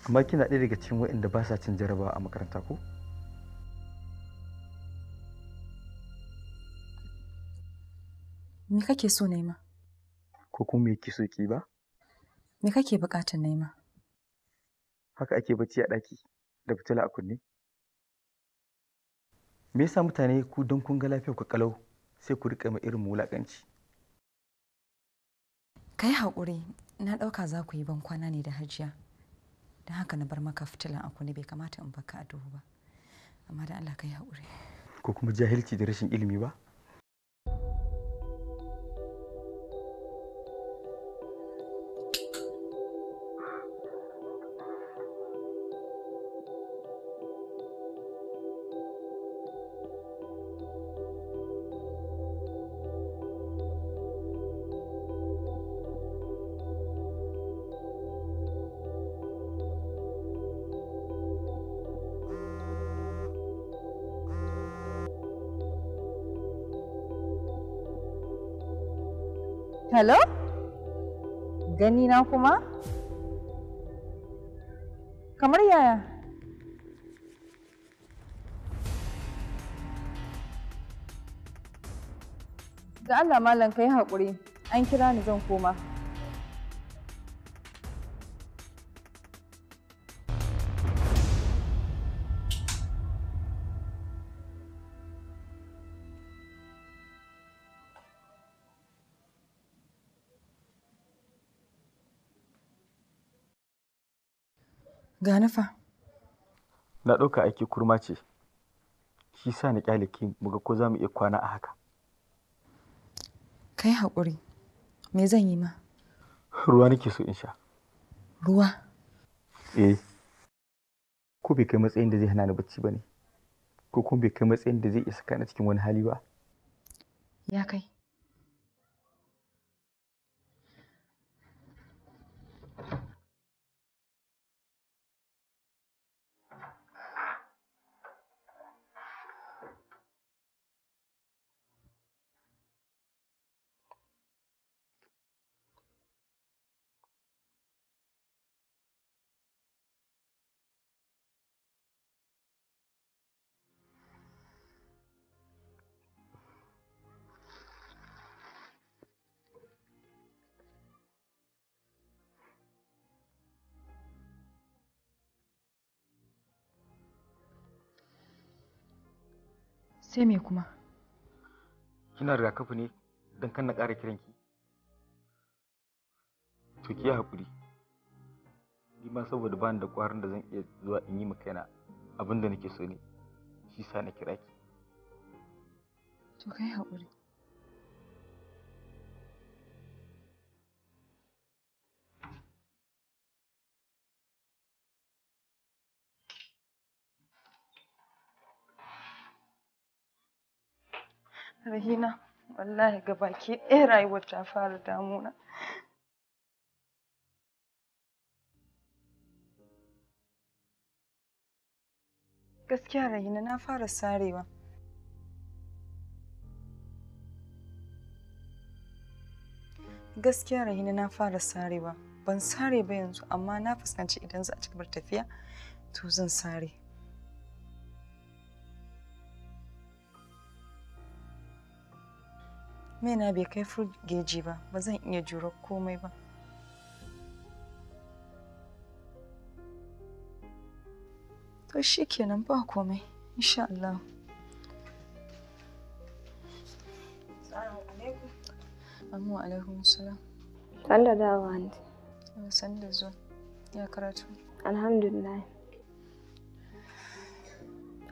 Amma kina ɗaya daga cikin waɗanda ba sa cin jarabawa a makaranta ko? Me kake so Naima? Ko kuma me kike so ki ba? Me kake buƙatar Naima? Haka ake bacci a ɗaki da fitila a kunne? Me yasa mutane ku don kun ga lafiyar ku kalau sai ku riƙa mai irin wulaƙanci? Ka yi haƙuri, na ɗauka za ku yi ban kwana ne da Hajiya. Don haka na bar maka fitilan a kunne, bai kamata in baka a duhu ba. Amma da Allah ka yi haƙuri. Ko kuma jahilci da rashin ilimi ba? Hello? Gani na kuma? Kamar yaya? Da Allah malam kai haƙuri, an kira ni zan koma. Gani fa. Na ɗauka aiki kurma ce, shi sa na ƙyale ki muga ko za mu iya kwana a haka. Ka yi haƙuri. Me zan yi ma? Ruwa nake so in sha. Ruwa? Eh. Ko bai kai matsayin da zai hana ni bacci ba ne? Ko kuma bai kai matsayin da zai iya saka ni cikin wani hali ba? Ya kai. Sai me kuma? Kina rigakafi ne don kan na ƙara kiranki? To ki haƙuri. Ni ma saboda bani da ƙwarin da zan iya zuwa in yi ma kaina abin da nake so ne, shi sa na kira ki. To kai haƙuri. Rahina, wallahi gabaki ɗaya rayuwar ta fara damuna. Gaskiya Rahina na fara sarewa. Gaskiya Rahina na fara sarewa. Ban sare ba yanzu amma na fuskanci idan za a ci gaba da tafiya to zan sare. Maina bai kai full geji ba, ba zan iya jure komai ba. To shi kenan ba komai, insha Allah. Assalamu alaikum. Amma alaikum salam. Sanda dawa anti. Sanda zuwa. Ya karatu. Alhamdulillah.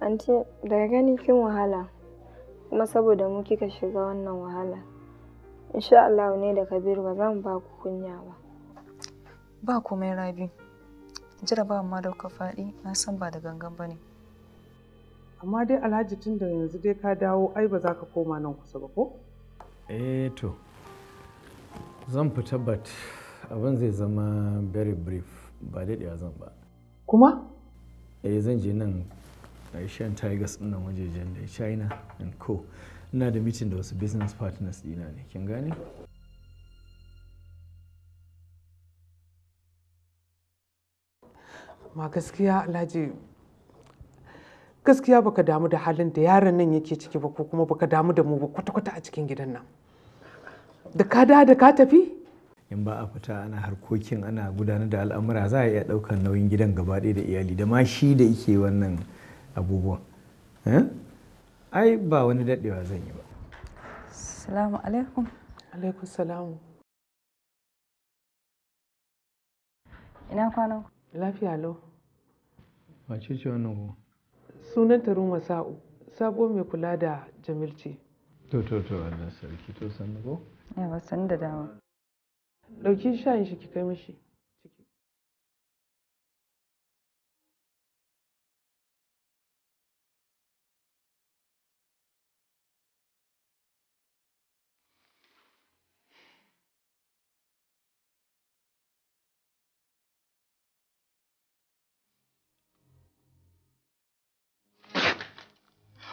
Anti, daga gani kin wahala. Kuma saboda mu kika shiga wannan wahala. Insha Allah ne da Kabir ba za mu ba ku kunya ba. Ba komai Rabi. Jarabawan ma da kuka faɗi na san ba da gangan ba ne. Amma dai Alhaji tun da yanzu dai ka dawo ai ba za ka koma nan kusa ba ko? To zan fita but abin zai zama very brief ba daɗewa zan ba. Kuma? Zan je nan Asian Tigers ɗin nan wajejen da China and Co. Ina da meeting da wasu business partners ɗina ne, kin gane? Ma gaskiya Alhaji, gaskiya baka damu da halin da yaron nan yake ciki ba, ko kuma baka damu da mu ba kwata-kwata a cikin gidan nan. Da ka tafi? In ba a fita ana harkokin ana gudanar da al'amura za a iya ɗaukar nauyin gidan gaba ɗaya da iyali da ma shi da yake wannan abubuwan. Ai ba wani daɗewa zan yi ba. Salamu alaikum. Alaikum salamu. Ina kwanan? Lafiya lau. Wace ce wannan kuma? Sunanta Ruma Sa'u, sabo mai kula da Jamil ce. To Allah sarki, to sannu ko? Yawa, san da dawa. Ɗauki shayin shi ki kai mishi.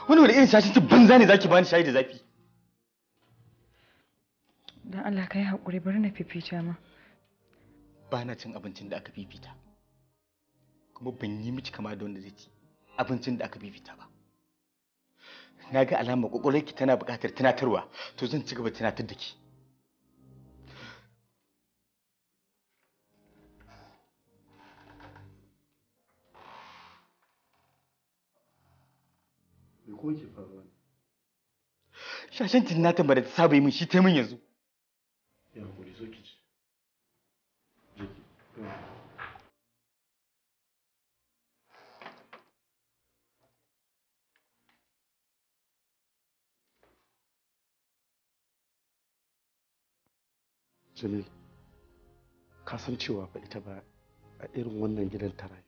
Wani irin shashin banza ne zaki bani shayi da zafi? Dan Allah ka yi haƙuri, bari na fifita ma. Ba na cin abincin da aka fifita. Kuma ban yi miki kama da wanda zai ci abincin da aka fifita ba. Na ga alamar ƙwaƙwalwarki tana buƙatar tunatarwa, to zan ci gaba tunatar da ki. Me kuma ke faruwa ne? Shashantin na tambara ta saba yi min shi ta min yanzu. Ya hakuri, zo ki ci. Je ki. Jalil, ka san cewa fa ita ba a irin wannan gidan ta rayu.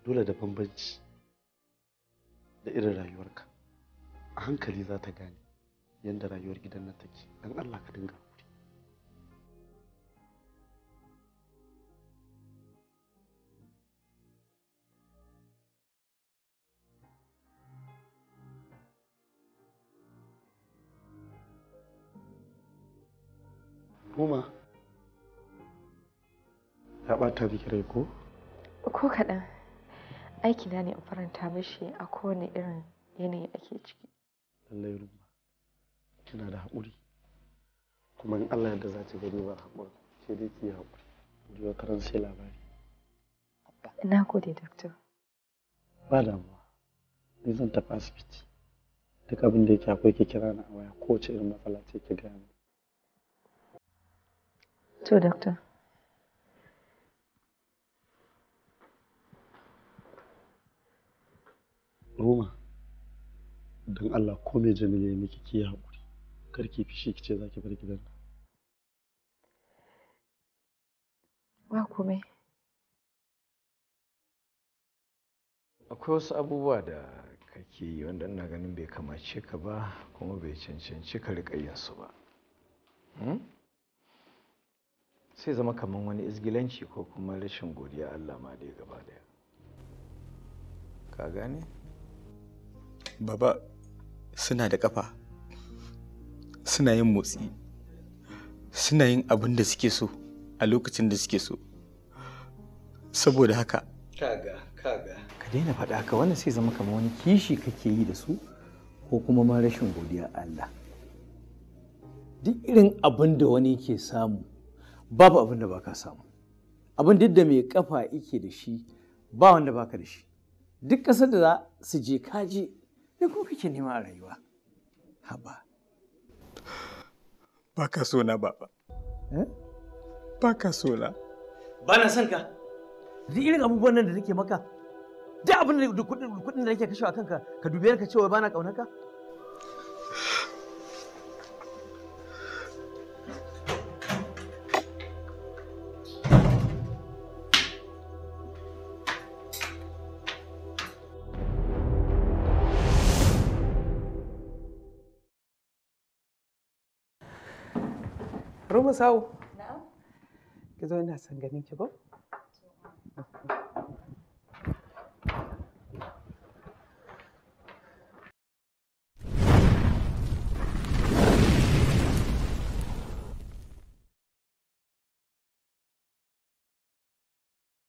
Dole da bambanci da irin rayuwarka. A hankali za ta gane yadda rayuwar gidan nan take. Dan Allah ka dinga hakuri. Goma, ya ɓata miki rai ko? Ko kaɗan. Aikina ne in faranta mashi a kowane irin yanayi ake ciki. Lallai Rumma, kina da haƙuri. Kuma in Allah yadda za ta gani ba haƙuri, sai dai ki yi haƙuri. Ji wata ran sai labari. Na gode, Doctor. Ba damuwa. Ni zan tafi asibiti. Duk abin da yake akwai ki kira ni a waya, kowace irin matsala ce ki gaya min. To, Doctor. Roma, don Allah ko me Jamil ya yi miki ki yi haƙuri. Kar ki fishi ki ce za ki bar gidan nan. Ba komai. Akwai wasu abubuwa da kake yi wanda ina ganin bai kamace ka ba kuma bai cancanci ka riƙa yin su ba. Sai zama kamar wani izgilanci ko kuma rashin godiya Allah ma dai gaba daya. Ka gane? Baba, suna da ƙafa, suna yin motsi, suna yin abin da suke so a lokacin da suke so. Saboda haka Kaga ka daina faɗa haka, wannan sai zama kamar wani kishi kake yi da su ko kuma ma rashin godiya Allah. Duk irin abin da wani ke samu babu abin da baka samu. Abin duk da mai kafa yake da shi ba wanda baka da shi. Duk ƙasar da za su je kaje, me kuma kake nema a rayuwa? Haba. baka so na baba. Baka so na. Ba na son ka. Duk irin abubuwan nan da nake maka, duk abin da kuɗin da nake kashewa kanka, ka dube ka cewa ba na ƙaunar ka? Ruma Sa'u. Na'am. Ki zo ina son ganin ki ko?